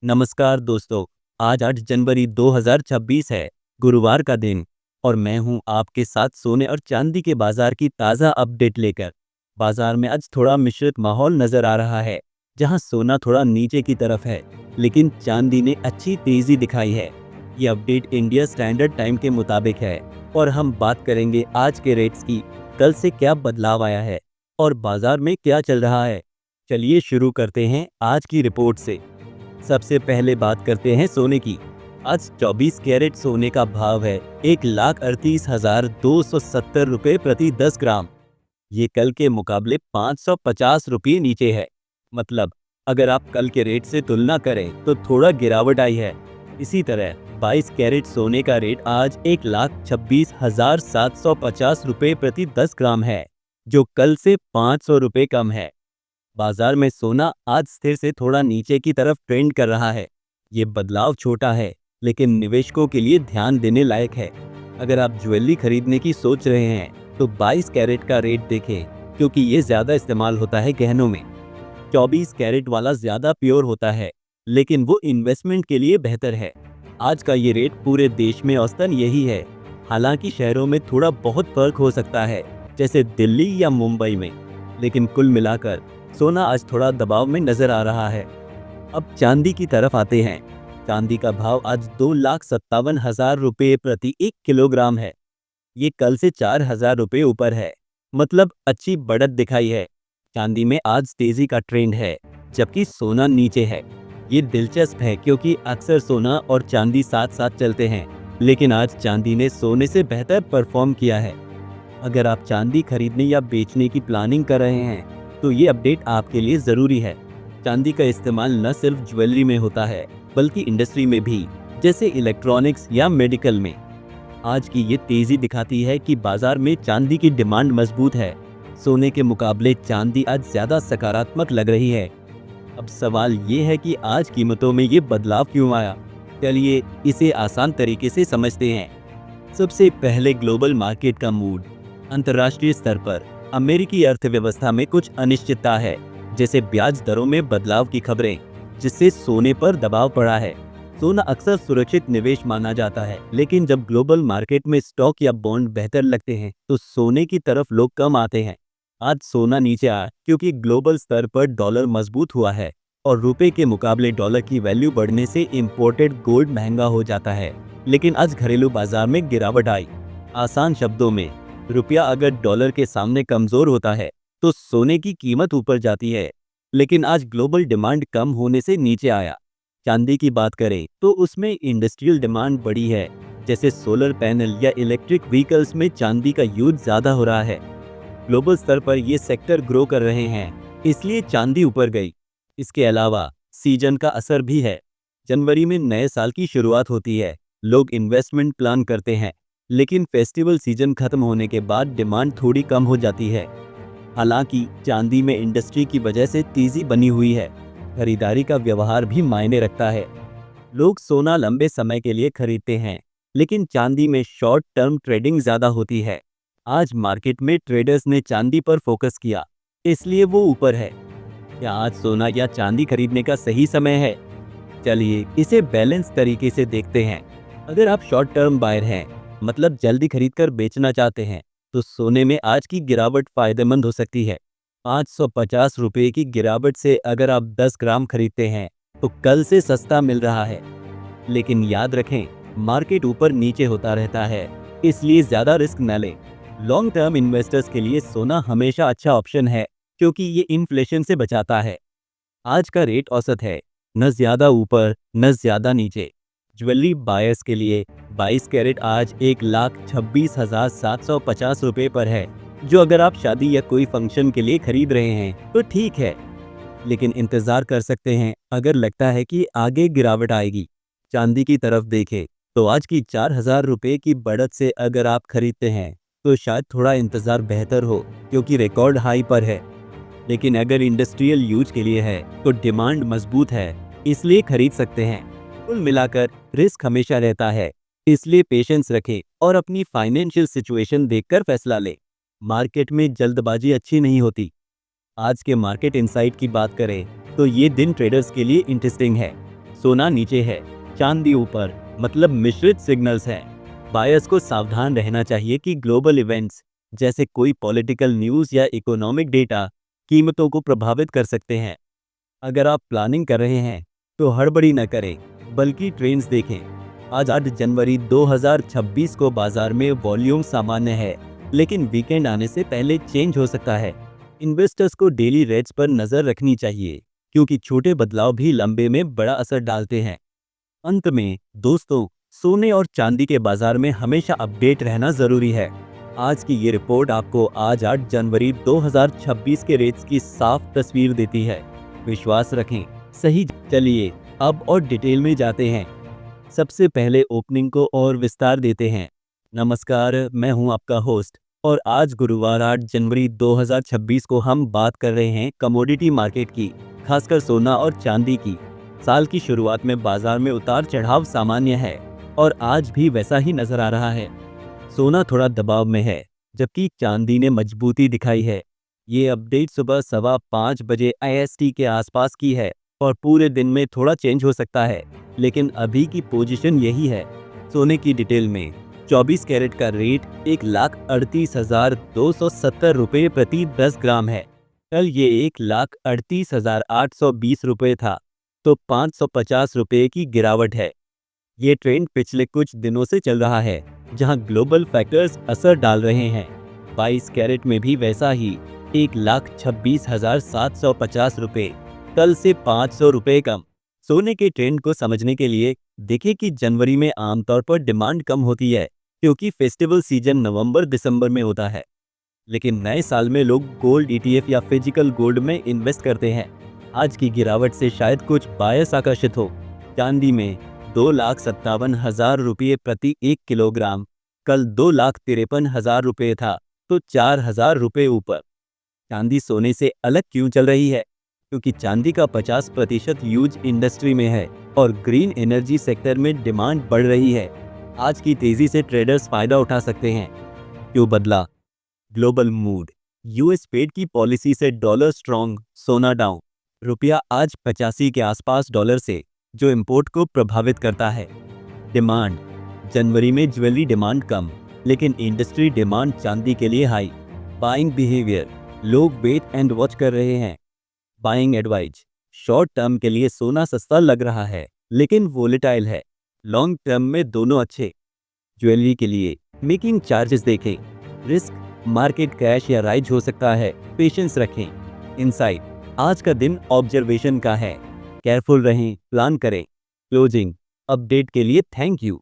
नमस्कार दोस्तों। आज 8 जनवरी 2026 है, गुरुवार का दिन। और मैं हूं आपके साथ सोने और चांदी के बाजार की ताज़ा अपडेट लेकर। बाजार में आज थोड़ा मिश्रित माहौल नज़र आ रहा है, जहां सोना थोड़ा नीचे की तरफ है, लेकिन चांदी ने अच्छी तेज़ी दिखाई है। ये अपडेट इंडिया स्टैंडर्ड टाइम के मुताबिक है और हम बात करेंगे आज के रेट्स की। कल से क्या बदलाव आया है और बाजार में क्या चल रहा है। चलिए शुरू करते हैं आज की रिपोर्ट से। सबसे पहले बात करते हैं सोने की। आज 24 कैरेट सोने का भाव है 1,38,270 रुपये प्रति 10 ग्राम। ये कल के मुकाबले 550 रुपये नीचे है। मतलब अगर आप कल के रेट से तुलना करें तो थोड़ा गिरावट आई है। इसी तरह 22 कैरेट सोने का रेट आज 1,26,750 रुपये प्रति 10 ग्राम है, जो कल से 500 रुपये कम है। बाजार में सोना आज स्थिर से थोड़ा नीचे की तरफ ट्रेंड कर रहा है। ये बदलाव छोटा है, लेकिन निवेशकों के लिए ध्यान देने लायक है। अगर आप ज्वेलरी खरीदने की सोच रहे हैं तो 22 कैरेट का रेट देखें, क्योंकि ये ज़्यादा इस्तेमाल होता है गहनों में। 24 कैरेट वाला ज़्यादा प्योर होता है, लेकिन वो इन्वेस्टमेंट के लिए बेहतर है। आज का ये रेट पूरे देश में औसतन यही है। हालांकि शहरों में थोड़ा बहुत फर्क हो सकता है, जैसे दिल्ली या मुंबई में, लेकिन कुल मिलाकर सोना आज थोड़ा दबाव में नजर आ रहा है। अब चांदी की तरफ आते हैं। चांदी का भाव आज 2,57,000 रुपये प्रति 1 किलोग्राम है। ये कल से 4,000 रुपये ऊपर है, मतलब अच्छी बढ़त दिखाई है। चांदी में आज तेजी का ट्रेंड है, जबकि सोना नीचे है। ये दिलचस्प है क्योंकि अक्सर सोना और चांदी साथ साथ चलते हैं, लेकिन आज चांदी ने सोने से बेहतर परफॉर्म किया है। अगर आप चांदी खरीदने या बेचने की प्लानिंग कर रहे हैं तो ये अपडेट आपके लिए ज़रूरी है। चांदी का इस्तेमाल न सिर्फ ज्वेलरी में होता है, बल्कि इंडस्ट्री में भी, जैसे इलेक्ट्रॉनिक्स या मेडिकल में। आज की ये तेज़ी दिखाती है कि बाजार में चांदी की डिमांड मजबूत है। सोने के मुकाबले चांदी आज ज़्यादा सकारात्मक लग रही है। अब सवाल ये है कि आज कीमतों में ये बदलाव क्यों आया। चलिए इसे आसान तरीके से समझते हैं। सबसे पहले ग्लोबल मार्केट का मूड। अंतर्राष्ट्रीय स्तर पर अमेरिकी अर्थव्यवस्था में कुछ अनिश्चितता है, जैसे ब्याज दरों में बदलाव की खबरें, जिससे सोने पर दबाव पड़ा है। सोना अक्सर सुरक्षित निवेश माना जाता है, लेकिन जब ग्लोबल मार्केट में स्टॉक या बॉन्ड बेहतर लगते हैं तो सोने की तरफ लोग कम आते हैं। आज सोना नीचे आया क्योंकि ग्लोबल स्तर पर डॉलर मजबूत हुआ है और रुपए के मुकाबले डॉलर की वैल्यू बढ़ने से इंपोर्टेड गोल्ड महंगा हो जाता है। लेकिन आज घरेलू बाजार में गिरावट आई। आसान शब्दों में, रुपया अगर डॉलर के सामने कमजोर होता है तो सोने की कीमत ऊपर जाती है। लेकिन आज ग्लोबल डिमांड कम होने से नीचे आया। चांदी की बात करें तो उसमें इंडस्ट्रियल डिमांड बढ़ी है, जैसे सोलर पैनल या इलेक्ट्रिक व्हीकल्स में चांदी का यूज ज्यादा हो रहा है। ग्लोबल स्तर पर ये सेक्टर ग्रो कर रहे हैं, इसलिए चांदी ऊपर गई। इसके अलावा सीजन का असर भी है। जनवरी में नए साल की शुरुआत होती है, लोग इन्वेस्टमेंट प्लान करते हैं, लेकिन फेस्टिवल सीजन खत्म होने के बाद डिमांड थोड़ी कम हो जाती है। हालांकि चांदी में इंडस्ट्री की वजह से तेजी बनी हुई है। खरीदारी का व्यवहार भी मायने रखता है। लोग सोना लंबे समय के लिए खरीदते हैं, लेकिन चांदी में शॉर्ट टर्म ट्रेडिंग ज्यादा होती है। आज मार्केट में ट्रेडर्स ने चांदी पर फोकस किया, इसलिए वो ऊपर है। क्या आज सोना या चांदी खरीदने का सही समय है? चलिए इसे बैलेंस तरीके से देखते हैं। अगर आप शॉर्ट टर्म बायर हैं, मतलब जल्दी खरीदकर बेचना चाहते हैं, तो सोने में आज की गिरावट फायदेमंद हो सकती है। 550 रुपये की गिरावट से अगर आप 10 ग्राम खरीदते हैं तो कल से सस्ता मिल रहा है। लेकिन याद रखें, मार्केट ऊपर नीचे होता रहता है, इसलिए ज़्यादा रिस्क न लें। लॉन्ग टर्म इन्वेस्टर्स के लिए सोना हमेशा अच्छा ऑप्शन है, क्योंकि ये इन्फ्लेशन से बचाता है। आज का रेट औसत है, न ज़्यादा ऊपर न ज़्यादा नीचे। ज्वेलरी बायर्स के लिए 22 कैरेट आज 1,26,750 रुपये पर है, जो अगर आप शादी या कोई फंक्शन के लिए खरीद रहे हैं तो ठीक है, लेकिन इंतज़ार कर सकते हैं अगर लगता है कि आगे गिरावट आएगी। चांदी की तरफ देखें तो आज की 4,000 रुपये की बढ़त से अगर आप खरीदते हैं तो शायद थोड़ा इंतज़ार बेहतर हो, क्योंकि रिकॉर्ड हाई पर है। लेकिन अगर इंडस्ट्रियल यूज के लिए है तो डिमांड मजबूत है, इसलिए खरीद सकते हैं। कुल मिलाकर रिस्क हमेशा रहता है, इसलिए पेशेंस रखें और अपनी फाइनेंशियल सिचुएशन देखकर फैसला लें। मार्केट में जल्दबाजी अच्छी नहीं होती। आज के मार्केट इनसाइट की बात करें तो ये दिन ट्रेडर्स के लिए इंटरेस्टिंग है। सोना नीचे है, चांदी ऊपर, मतलब मिश्रित सिग्नल्स हैं। बायर्स को सावधान रहना चाहिए कि ग्लोबल इवेंट्स जैसे कोई पॉलिटिकल न्यूज़ या इकोनॉमिक डेटा कीमतों को प्रभावित कर सकते हैं। अगर आप प्लानिंग कर रहे हैं तो हड़बड़ी न करें, बल्कि ट्रेंड्स देखें। आज 8 जनवरी 2026 को बाजार में वॉल्यूम सामान्य है, लेकिन वीकेंड आने से पहले चेंज हो सकता है। इन्वेस्टर्स को डेली रेट्स पर नजर रखनी चाहिए, क्योंकि छोटे बदलाव भी लंबे में बड़ा असर डालते हैं। अंत में दोस्तों, सोने और चांदी के बाजार में हमेशा अपडेट रहना जरूरी है। आज की ये रिपोर्ट आपको आज 8 जनवरी 2026 के रेट्स की साफ तस्वीर देती है। विश्वास रखें, सही। चलिए अब और डिटेल में जाते हैं। सबसे पहले ओपनिंग को और विस्तार देते हैं। नमस्कार, मैं हूं आपका होस्ट और आज गुरुवार 8 जनवरी 2026 को हम बात कर रहे हैं कमोडिटी मार्केट की, खासकर सोना और चांदी की। साल की शुरुआत में बाजार में उतार चढ़ाव सामान्य है और आज भी वैसा ही नजर आ रहा है। सोना थोड़ा दबाव में है, जबकि चांदी ने मजबूती दिखाई है। ये अपडेट सुबह 5:15 बजे IST के आसपास की है और पूरे दिन में थोड़ा चेंज हो सकता है, लेकिन अभी की पोजीशन यही है। सोने की डिटेल में 24 कैरेट का रेट 1,38,270 रुपये प्रति 10 ग्राम है। कल ये 1,38,820 रुपये था, तो 550 रुपये की गिरावट है। ये ट्रेंड पिछले कुछ दिनों से चल रहा है, जहां ग्लोबल फैक्टर्स असर डाल रहे हैं। 22 कैरेट में भी वैसा ही 1,26,750 रुपये, कल से 500 रुपये कम। सोने के ट्रेंड को समझने के लिए देखें कि जनवरी में आमतौर पर डिमांड कम होती है, क्योंकि फेस्टिवल सीजन नवंबर दिसंबर में होता है। लेकिन नए साल में लोग गोल्ड ETF या फिजिकल गोल्ड में इन्वेस्ट करते हैं। आज की गिरावट से शायद कुछ बायर्स आकर्षित हो। चांदी में 2,57,000 रुपये प्रति 1 किलोग्राम, कल 2,53,000 रुपये था, तो 4,000 रुपये ऊपर। चांदी सोने से अलग क्यों चल रही है? क्योंकि चांदी का 50% यूज इंडस्ट्री में है और ग्रीन एनर्जी सेक्टर में डिमांड बढ़ रही है। आज की तेजी से ट्रेडर्स फायदा उठा सकते हैं। क्यों बदला ग्लोबल मूड? US फेड की पॉलिसी से डॉलर स्ट्रॉन्ग, सोना डाउन। रुपया आज 85 के आसपास डॉलर से, जो इंपोर्ट को प्रभावित करता है। डिमांड जनवरी में ज्वेलरी डिमांड कम, लेकिन इंडस्ट्री डिमांड चांदी के लिए हाई। बाइंग बिहेवियर, लोग वेट एंड वॉच कर रहे हैं। बाइंग एडवाइज, शॉर्ट टर्म के लिए सोना सस्ता लग रहा है, लेकिन वोलेटाइल है। लॉन्ग टर्म में दोनों अच्छे। ज्वेलरी के लिए मेकिंग चार्जेस देखें। रिस्क, मार्केट क्रैश या राइज हो सकता है, पेशेंस रखें। इनसाइट, आज का दिन ऑब्जर्वेशन का है। केयरफुल रहें, प्लान करें। क्लोजिंग अपडेट के लिए थैंक यू।